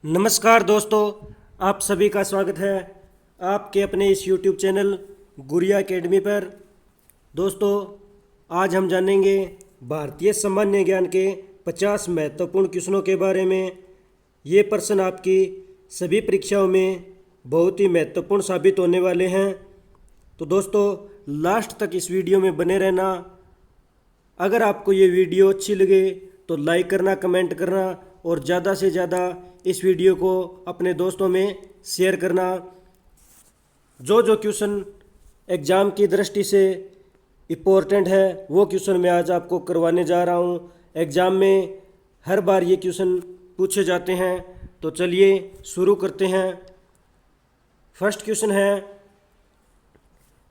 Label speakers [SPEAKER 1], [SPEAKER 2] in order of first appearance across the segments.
[SPEAKER 1] नमस्कार दोस्तों, आप सभी का स्वागत है आपके अपने इस YouTube चैनल गुड़िया एकेडमी पर। दोस्तों, आज हम जानेंगे भारतीय सामान्य ज्ञान के 50 महत्वपूर्ण क्वेश्चनों के बारे में। ये प्रश्न आपकी सभी परीक्षाओं में बहुत ही महत्वपूर्ण साबित होने वाले हैं। तो दोस्तों, लास्ट तक इस वीडियो में बने रहना। अगर आपको ये वीडियो अच्छी लगे तो लाइक करना, कमेंट करना और ज़्यादा से ज़्यादा इस वीडियो को अपने दोस्तों में शेयर करना। जो क्वेश्चन एग्ज़ाम की दृष्टि से इम्पोर्टेंट है वो क्वेश्चन मैं आज आपको करवाने जा रहा हूँ। एग्ज़ाम में हर बार ये क्वेश्चन पूछे जाते हैं। तो चलिए शुरू करते हैं। फर्स्ट क्वेश्चन है,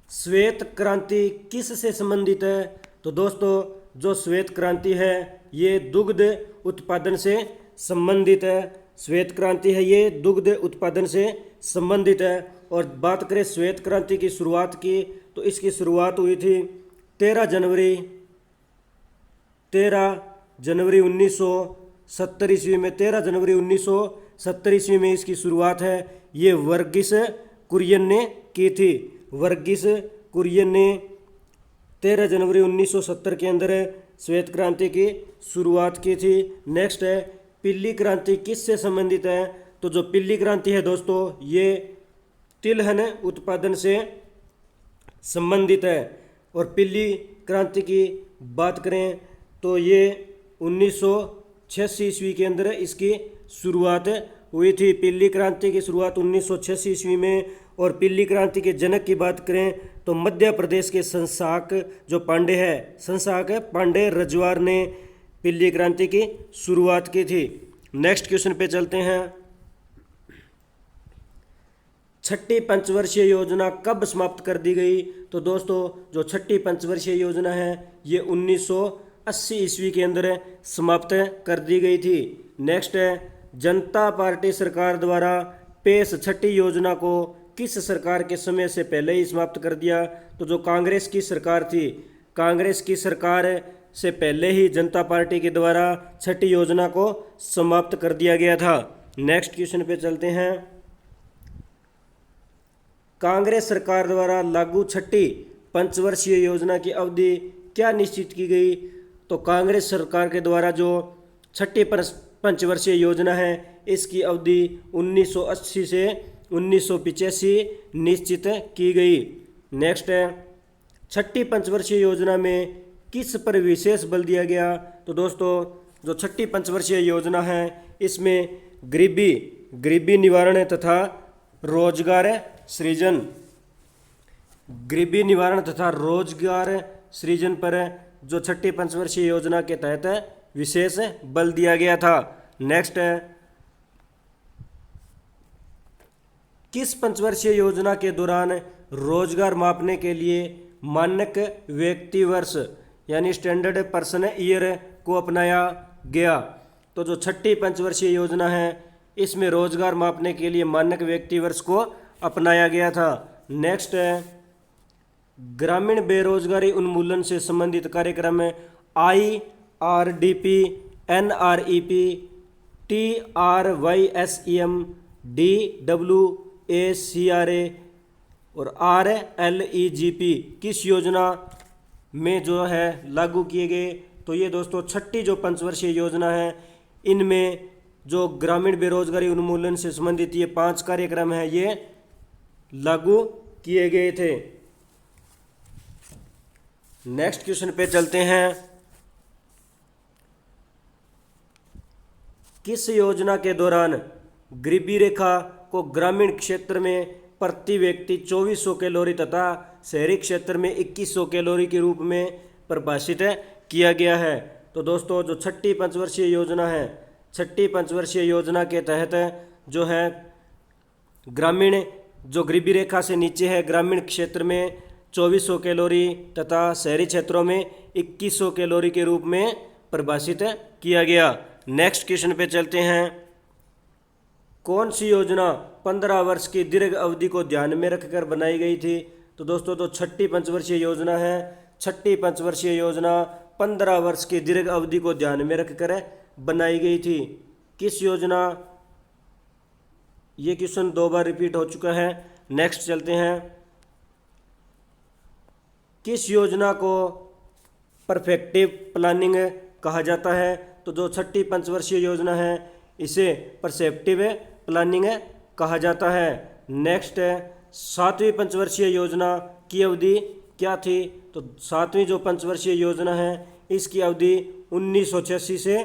[SPEAKER 1] श्वेत क्रांति किस से संबंधित है? तो दोस्तों, जो श्वेत क्रांति है ये दुग्ध उत्पादन से संबंधित है। श्वेत क्रांति है ये दुग्ध उत्पादन से संबंधित है। और बात करें श्वेत क्रांति की शुरुआत की, तो इसकी शुरुआत हुई थी 13 जनवरी 1970 ईस्वी में। 13 जनवरी 1970 ईस्वी में इसकी शुरुआत है। ये वर्गीस कुरियन ने की थी। वर्गीस कुरियन ने 13 जनवरी 1970 के अंदर श्वेत क्रांति की शुरुआत की थी। नेक्स्ट है, पीली क्रांति किससे संबंधित है? तो जो पीली क्रांति है दोस्तों, ये तिलहन उत्पादन से संबंधित है। और पीली क्रांति की बात करें तो ये 1986 ईस्वी के अंदर इसकी शुरुआत हुई थी। पीली क्रांति की शुरुआत 1986 ईस्वी में। और पीली क्रांति के जनक की बात करें तो मध्य प्रदेश के संस्थाक जो पांडे है, संस्थाक पांडे रजवार ने पीली क्रांति की शुरुआत की थी। नेक्स्ट क्वेश्चन पे चलते हैं। छठी पंचवर्षीय योजना कब समाप्त कर दी गई? तो दोस्तों, जो छठी पंचवर्षीय योजना है ये 1980 ईस्वी के अंदर समाप्त कर दी गई थी। नेक्स्ट है, जनता पार्टी सरकार द्वारा पेश छठी योजना को किस सरकार के समय से पहले ही समाप्त कर दिया? तो जो कांग्रेस की सरकार थी, कांग्रेस की सरकार से पहले ही जनता पार्टी के द्वारा छठी योजना को समाप्त कर दिया गया था। नेक्स्ट क्वेश्चन पे चलते हैं। कांग्रेस सरकार द्वारा लागू छठी पंचवर्षीय योजना की अवधि क्या निश्चित की गई? तो कांग्रेस सरकार के द्वारा जो छठी पंचवर्षीय योजना है इसकी अवधि 1980 से 1985 निश्चित की गई। नेक्स्ट है, छठी पंचवर्षीय योजना में किस पर विशेष बल दिया गया? तो दोस्तों, जो छठी पंचवर्षीय योजना है इसमें गरीबी निवारण तथा रोजगार सृजन, गरीबी निवारण तथा रोजगार सृजन पर जो छठी पंचवर्षीय योजना के तहत विशेष बल दिया गया था। नेक्स्ट है, किस पंचवर्षीय योजना के दौरान रोजगार मापने के लिए मानक व्यक्ति वर्ष यानी स्टैंडर्ड पर्सन ईयर को अपनाया गया? तो जो छठी पंचवर्षीय योजना है इसमें रोजगार मापने के लिए मानक व्यक्ति वर्ष को अपनाया गया था। नेक्स्ट है, ग्रामीण बेरोजगारी उन्मूलन से संबंधित कार्यक्रम IRDP, NREP, TRYSEM, DWACRA और RLEGP किस योजना में जो है लागू किए गए? तो ये दोस्तों छठी जो पंचवर्षीय योजना है इनमें जो ग्रामीण बेरोजगारी उन्मूलन से संबंधित ये 5 कार्यक्रम हैं ये लागू किए गए थे। नेक्स्ट क्वेश्चन पे चलते हैं। किस योजना के दौरान गरीबी रेखा को ग्रामीण क्षेत्र में प्रति व्यक्ति 2400 कैलोरी तथा शहरी क्षेत्र में 2100 कैलोरी के रूप में परिभाषित किया गया है? तो दोस्तों, जो छठी पंचवर्षीय योजना है, छठी पंचवर्षीय योजना के तहत जो है ग्रामीण जो गरीबी रेखा से नीचे है ग्रामीण क्षेत्र में 2400 कैलोरी तथा शहरी क्षेत्रों में 2100 कैलोरी के रूप में परिभाषित किया गया। नेक्स्ट क्वेश्चन पे चलते हैं। कौन सी योजना 15 वर्ष की दीर्घ अवधि को ध्यान में रखकर बनाई गई थी? तो दोस्तों, जो छठी पंचवर्षीय योजना है, छठी पंचवर्षीय योजना 15 वर्ष की दीर्घ अवधि को ध्यान में रखकर बनाई गई थी। किस योजना ये क्वेश्चन 2 बार रिपीट हो चुका है। नेक्स्ट चलते हैं, किस योजना को परफेक्टिव प्लानिंग कहा जाता है? तो जो छठी पंचवर्षीय योजना है इसे परसेप्टिव प्लानिंग कहा जाता है। नेक्स्ट है, सातवीं पंचवर्षीय योजना की अवधि क्या थी? तो सातवीं जो पंचवर्षीय योजना है इसकी अवधि 1986 से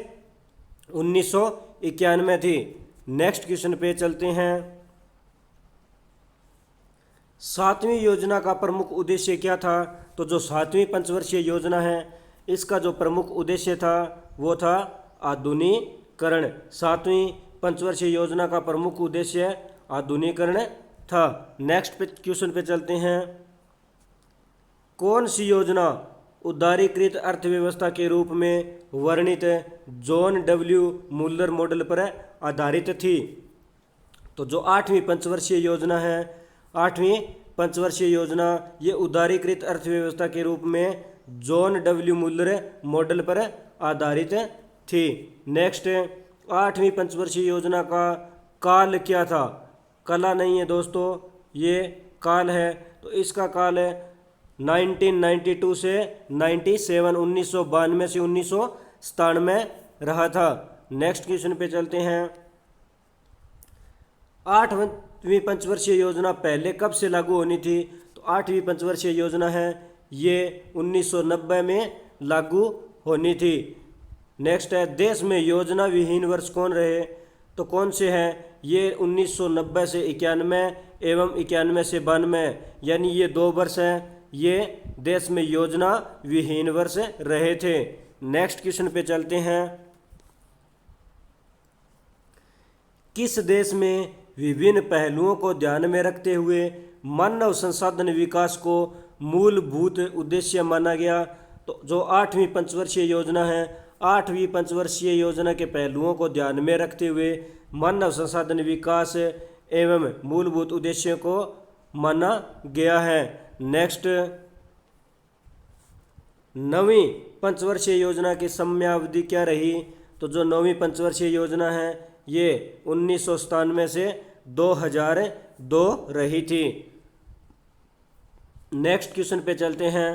[SPEAKER 1] 1991 थी। नेक्स्ट क्वेश्चन पे चलते हैं, सातवीं योजना का प्रमुख उद्देश्य क्या था? तो जो सातवीं पंचवर्षीय योजना है इसका जो प्रमुख उद्देश्य था वो था आधुनिकीकरण। सातवीं पंचवर्षीय योजना का प्रमुख उद्देश्य आधुनिकीकरण था। नेक्स्ट पे क्वेश्चन पे चलते हैं, कौन सी योजना उदारीकृत अर्थव्यवस्था के रूप में वर्णित जॉन डब्ल्यू मुल्लर मॉडल पर आधारित थी? तो जो आठवीं पंचवर्षीय योजना है, आठवीं पंचवर्षीय योजना ये उदारीकृत अर्थव्यवस्था के रूप में जॉन डब्ल्यू मुल्लर मॉडल पर आधारित थी। नेक्स्ट, आठवीं पंचवर्षीय योजना का काल क्या था? कला नहीं है दोस्तों, ये काल है। तो इसका काल है 1992 से 97, 1992 से 1997 रहा था। नेक्स्ट क्वेश्चन पे चलते हैं, आठवीं पंचवर्षीय योजना पहले कब से लागू होनी थी? तो आठवीं पंचवर्षीय योजना है ये 1990 में लागू होनी थी। नेक्स्ट है, देश में योजना विहीन वर्ष कौन रहे? तो कौन से हैं? ये 1990 से 91 एवं 91 से 92, यानी ये 2 वर्ष हैं, ये देश में योजना विहीन वर्ष रहे थे। नेक्स्ट क्वेश्चन पे चलते हैं, किस देश में विभिन्न पहलुओं को ध्यान में रखते हुए मानव संसाधन विकास को मूलभूत उद्देश्य माना गया? तो जो आठवीं पंचवर्षीय योजना है, आठवीं पंचवर्षीय योजना के पहलुओं को ध्यान में रखते हुए मानव संसाधन विकास एवं मूलभूत उद्देश्यों को माना गया है। नेक्स्ट, नवीं पंचवर्षीय योजना की समयावधि क्या रही? तो जो नवीं पंचवर्षीय योजना है ये 1997 से 2002 रही थी। नेक्स्ट क्वेश्चन पे चलते हैं,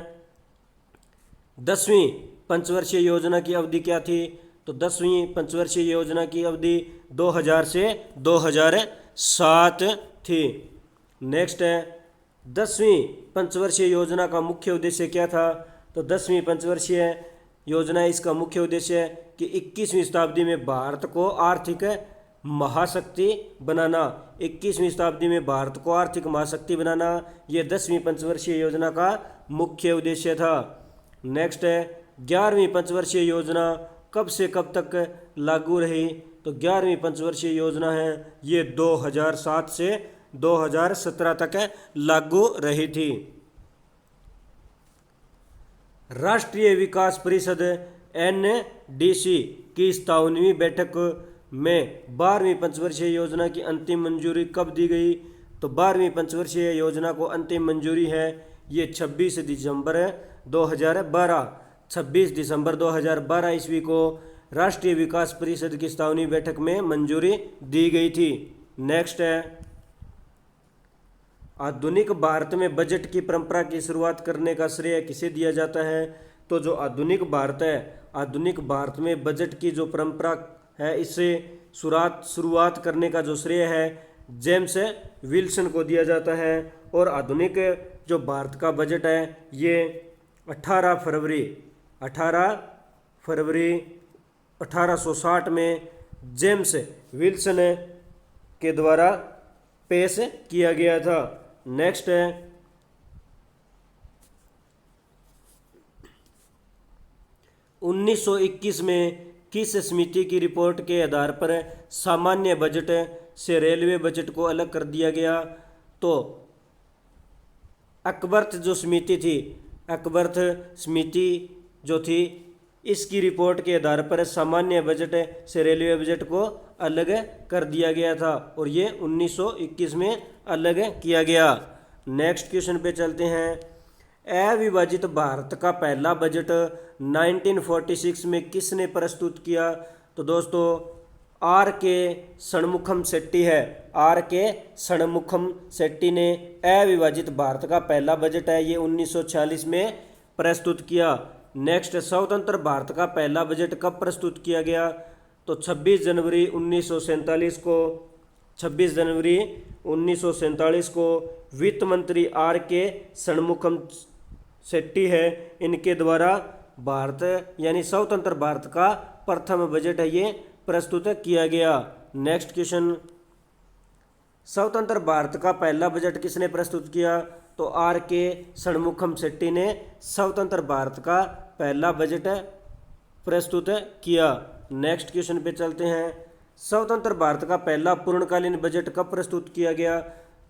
[SPEAKER 1] 10वीं पंचवर्षीय योजना की अवधि क्या थी? तो 10वीं पंचवर्षीय योजना की अवधि 2000 से 2007 थी। नेक्स्ट है, 10वीं पंचवर्षीय योजना का मुख्य उद्देश्य क्या था? तो 10वीं पंचवर्षीय योजना इसका मुख्य उद्देश्य है कि 21वीं शताब्दी में भारत को आर्थिक महाशक्ति बनाना। 21वीं शताब्दी में भारत को आर्थिक महाशक्ति बनाना ये 10वीं पंचवर्षीय योजना का मुख्य उद्देश्य था। नेक्स्ट है, 11वीं पंचवर्षीय योजना कब से कब तक लागू रही? तो 11वीं पंचवर्षीय योजना है ये 2007 से 2017 तक लागू रही थी। राष्ट्रीय विकास परिषद NDC की 57वीं बैठक में 12वीं पंचवर्षीय योजना की अंतिम मंजूरी कब दी गई? तो 12वीं पंचवर्षीय योजना को अंतिम मंजूरी है ये 26 दिसंबर 2012। 26 दिसंबर 2012 ईस्वी को राष्ट्रीय विकास परिषद की 57वीं बैठक में मंजूरी दी गई थी। नेक्स्ट है, आधुनिक भारत में बजट की परंपरा की शुरुआत करने का श्रेय किसे दिया जाता है? तो जो आधुनिक भारत है, आधुनिक भारत में बजट की जो परंपरा है इससे शुरुआत करने का जो श्रेय है जेम्स विल्सन को दिया जाता है। और आधुनिक जो भारत का बजट है ये 18 फरवरी 1860 में जेम्स विल्सन के द्वारा पेश किया गया था। नेक्स्ट है, 1921 में किस समिति की रिपोर्ट के आधार पर सामान्य बजट से रेलवे बजट को अलग कर दिया गया? तो अकबर्थ जो समिति थी, अकबर्थ समिति जो थी इसकी रिपोर्ट के आधार पर सामान्य बजट से रेलवे बजट को अलग कर दिया गया था और ये 1921 में अलग किया गया। नेक्स्ट क्वेश्चन पे चलते हैं, अविभाजित भारत का पहला बजट 1946 में किसने प्रस्तुत किया? तो दोस्तों आर के षणमुखम शेट्टी है। आर के षणमुखम शेट्टी ने अविभाजित भारत का पहला बजट है ये 1946 में प्रस्तुत किया। नेक्स्ट, स्वतंत्र भारत का पहला बजट कब प्रस्तुत किया गया? तो 26 जनवरी 1947 को 26 जनवरी 1947 को वित्त मंत्री आर के षणमुखम शेट्टी है, इनके द्वारा भारत यानी स्वतंत्र भारत का प्रथम बजट है ये प्रस्तुत किया गया। नेक्स्ट क्वेश्चन, स्वतंत्र भारत का पहला बजट किसने प्रस्तुत किया? तो आर के षणमुखम शेट्टी ने स्वतंत्र भारत का पहला बजट प्रस्तुत किया। नेक्स्ट क्वेश्चन पे चलते हैं, स्वतंत्र भारत का पहला पूर्णकालीन बजट कब प्रस्तुत किया गया?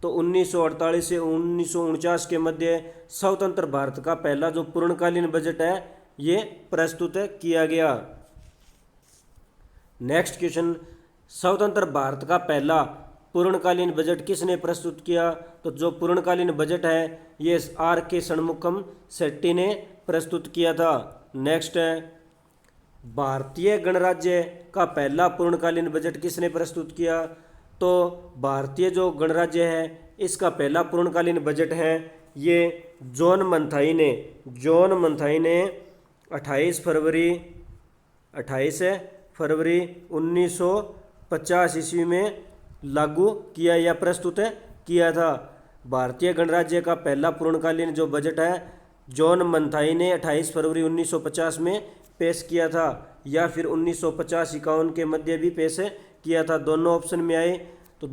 [SPEAKER 1] तो 1948 से 1949 के मध्य स्वतंत्र भारत का पहला जो पूर्णकालीन बजट है ये प्रस्तुत किया गया। नेक्स्ट क्वेश्चन, स्वतंत्र भारत का पहला पूर्णकालीन बजट किसने प्रस्तुत किया? तो जो पूर्णकालीन बजट है ये आर के षणमुखम शेट्टी ने प्रस्तुत किया था। नेक्स्ट है, भारतीय गणराज्य का पहला पूर्णकालीन बजट किसने प्रस्तुत किया? तो भारतीय जो गणराज्य है इसका पहला पूर्णकालीन बजट है ये जॉन मंथाई ने 28 फरवरी 1950 ईस्वी में लागू किया या प्रस्तुत किया था। भारतीय गणराज्य का पहला पूर्णकालीन जो बजट है जॉन मंथाई ने 28 फरवरी 1950 में पेश किया था, या फिर 1950-51 के मध्य भी पेश किया था। दोनों ऑप्शन में आए तो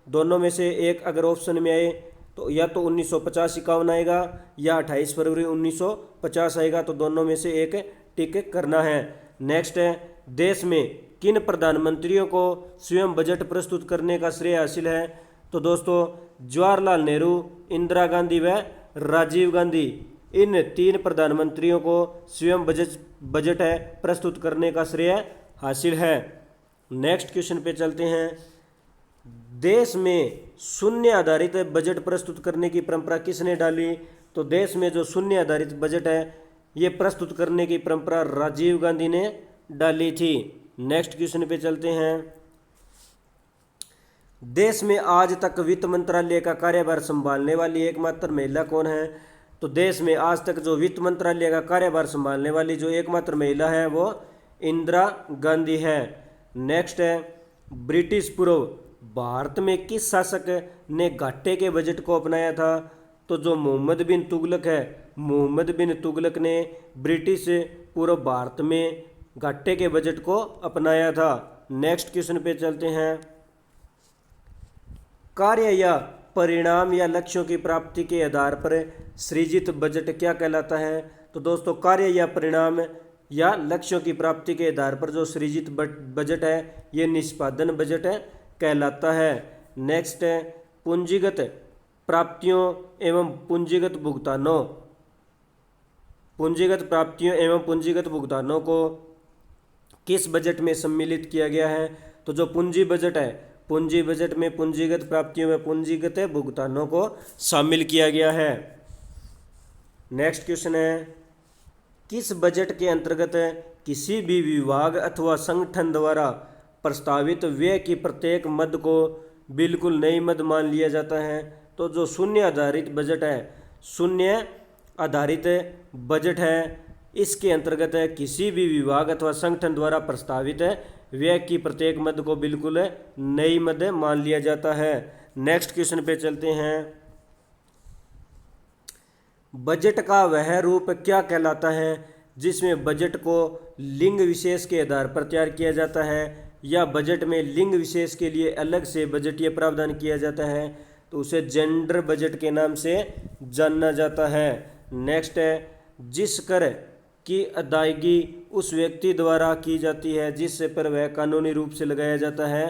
[SPEAKER 1] दोनों में से एक अगर ऑप्शन में आए तो या तो 1950-51 आएगा या 28 फरवरी 1950 आएगा, तो दोनों में से एक टिक करना है। नेक्स्ट है, देश में किन प्रधानमंत्रियों को स्वयं बजट प्रस्तुत करने का श्रेय हासिल है? तो दोस्तों जवाहरलाल नेहरू, इंदिरा गांधी व राजीव गांधी, इन तीन प्रधानमंत्रियों को स्वयं बजट है प्रस्तुत करने का श्रेय हासिल है। नेक्स्ट क्वेश्चन पे चलते हैं, देश में शून्य आधारित बजट प्रस्तुत करने की परंपरा किसने डाली? तो देश में जो शून्य आधारित बजट है ये प्रस्तुत करने की परंपरा राजीव गांधी ने डाली थी। नेक्स्ट क्वेश्चन पे चलते हैं, देश में आज तक वित्त मंत्रालय का कार्यभार संभालने वाली एकमात्र महिला कौन है? तो देश में आज तक जो वित्त मंत्रालय का कार्यभार संभालने वाली जो एकमात्र महिला है वो इंदिरा गांधी है। नेक्स्ट है, ब्रिटिश पूर्व भारत में किस शासक ने घाटे के बजट को अपनाया था? तो जो मोहम्मद बिन तुगलक है, मोहम्मद बिन तुगलक ने ब्रिटिश पूर्व भारत में घाटे के बजट को अपनाया था। नेक्स्ट क्वेश्चन पे चलते हैं, कार्य या परिणाम या लक्ष्यों की प्राप्ति के आधार पर सृजित बजट क्या कहलाता है? तो दोस्तों कार्य या परिणाम या लक्ष्यों की प्राप्ति के आधार पर जो सृजित बजट है ये निष्पादन बजट कहलाता है। नेक्स्ट है, पूंजीगत प्राप्तियों एवं पूंजीगत भुगतानों को किस बजट में सम्मिलित किया गया है? तो जो पूंजी बजट है, पूंजी बजट में पूंजीगत प्राप्तियों में पूंजीगत भुगतानों को शामिल किया गया है। नेक्स्ट क्वेश्चन है, किस बजट के अंतर्गत किसी भी विभाग अथवा संगठन द्वारा प्रस्तावित व्यय की प्रत्येक मद को बिल्कुल नई मद मान लिया जाता है? तो जो शून्य आधारित बजट है इसके अंतर्गत किसी भी विभाग अथवा संगठन द्वारा प्रस्तावित व्यय की प्रत्येक मद को बिल्कुल नई मद मान लिया जाता है। नेक्स्ट क्वेश्चन पे चलते हैं, बजट का वह रूप क्या कहलाता है जिसमें बजट को लिंग विशेष के आधार पर तैयार किया जाता है या बजट में लिंग विशेष के लिए अलग से बजटीय प्रावधान किया जाता है? तो उसे जेंडर बजट के नाम से जाना जाता है। नेक्स्ट है, जिस कर की अदायगी उस व्यक्ति द्वारा की जाती है जिस पर वह कानूनी रूप से लगाया जाता है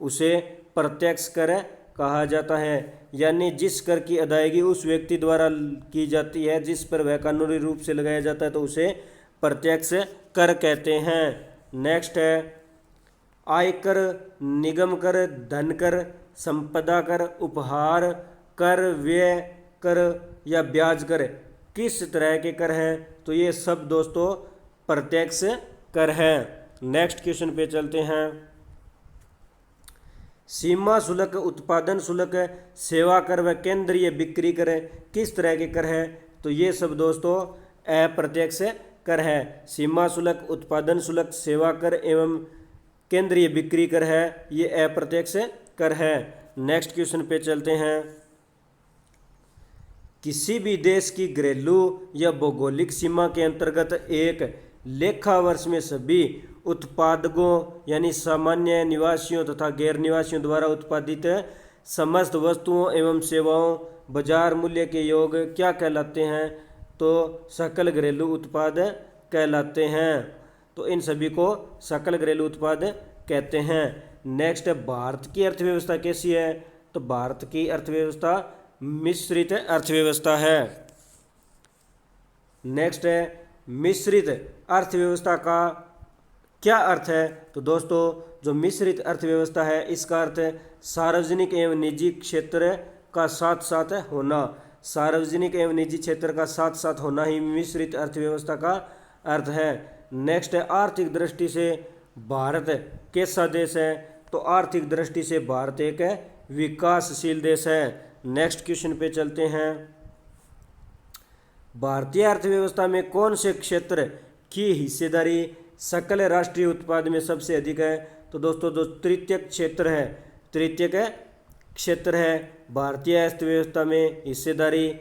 [SPEAKER 1] उसे प्रत्यक्ष कर कहा जाता है। यानी जिस कर की अदायगी उस व्यक्ति द्वारा की जाती है जिस पर वह कानूनी रूप से लगाया जाता है तो उसे प्रत्यक्ष कर कहते हैं। नेक्स्ट है, आयकर, निगम कर, धन कर, संपदा कर, उपहार कर, व्यय कर या ब्याज कर किस तरह के कर हैं? तो ये सब दोस्तों प्रत्यक्ष कर हैं। नेक्स्ट क्वेश्चन पे चलते हैं, सीमा शुल्क, उत्पादन शुल्क, सेवा कर व केंद्रीय बिक्री कर किस तरह के कर है? तो ये सब दोस्तों अप्रत्यक्ष कर है। सीमा शुल्क, उत्पादन शुल्क, सेवा कर एवं केंद्रीय बिक्री कर है, ये अप्रत्यक्ष कर है। नेक्स्ट क्वेश्चन पे चलते हैं। किसी भी देश की घरेलू या भौगोलिक सीमा के अंतर्गत एक लेखा वर्ष में सभी उत्पादकों यानी सामान्य निवासियों तथा गैर निवासियों द्वारा उत्पादित समस्त वस्तुओं एवं सेवाओं बाजार मूल्य के योग क्या कहलाते हैं? तो सकल घरेलू उत्पाद कहलाते हैं। तो इन सभी को सकल घरेलू उत्पाद कहते हैं। नेक्स्ट, भारत की अर्थव्यवस्था कैसी है? तो भारत की अर्थव्यवस्था मिश्रित अर्थव्यवस्था है। नेक्स्ट है, मिश्रित अर्थव्यवस्था का क्या अर्थ है? तो दोस्तों जो मिश्रित अर्थव्यवस्था है इसका अर्थ सार्वजनिक एवं निजी क्षेत्र का साथ साथ होना। सार्वजनिक एवं निजी क्षेत्र का साथ साथ होना ही मिश्रित अर्थव्यवस्था का अर्थ है। नेक्स्ट है, आर्थिक दृष्टि से भारत कैसा देश है? तो आर्थिक दृष्टि से भारत एक विकासशील देश है। नेक्स्ट क्वेश्चन पे चलते हैं। भारतीय अर्थव्यवस्था में कौन से क्षेत्र की हिस्सेदारी सकल राष्ट्रीय उत्पाद में सबसे अधिक है? तो दोस्तों जो तृतीयक क्षेत्र है, तृतीयक क्षेत्र है भारतीय अर्थव्यवस्था में हिस्सेदारी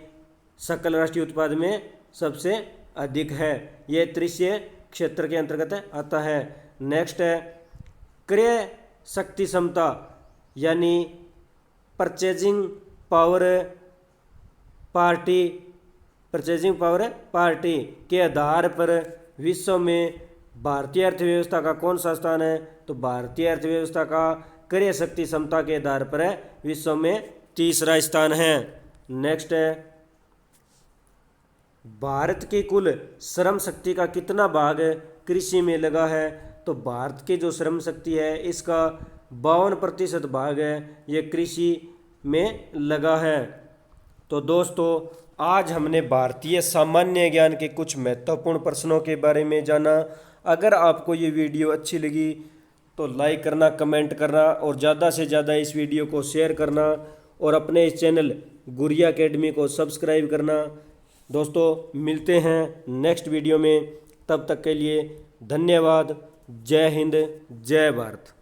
[SPEAKER 1] सकल राष्ट्रीय उत्पाद में सबसे अधिक है, ये तृतीय क्षेत्र के अंतर्गत आता है। नेक्स्ट है, क्रय शक्ति क्षमता यानी परचेजिंग पावर पार्टी के आधार पर विश्व में भारतीय अर्थव्यवस्था का कौन सा स्थान है? तो भारतीय अर्थव्यवस्था का क्रय शक्ति क्षमता के आधार पर विश्व में तीसरा स्थान है। नेक्स्ट है, भारत की कुल श्रम शक्ति का कितना भाग कृषि में लगा है? तो भारत की जो श्रम शक्ति है इसका 52% भाग है ये कृषि में लगा है। तो दोस्तों आज हमने भारतीय सामान्य ज्ञान के कुछ महत्वपूर्ण प्रश्नों के बारे में जाना। अगर आपको ये वीडियो अच्छी लगी तो लाइक करना, कमेंट करना और ज़्यादा से ज़्यादा इस वीडियो को शेयर करना और अपने इस चैनल गुरिया एकेडमी को सब्सक्राइब करना। दोस्तों मिलते हैं नेक्स्ट वीडियो में, तब तक के लिए धन्यवाद। जय हिंद, जय भारत।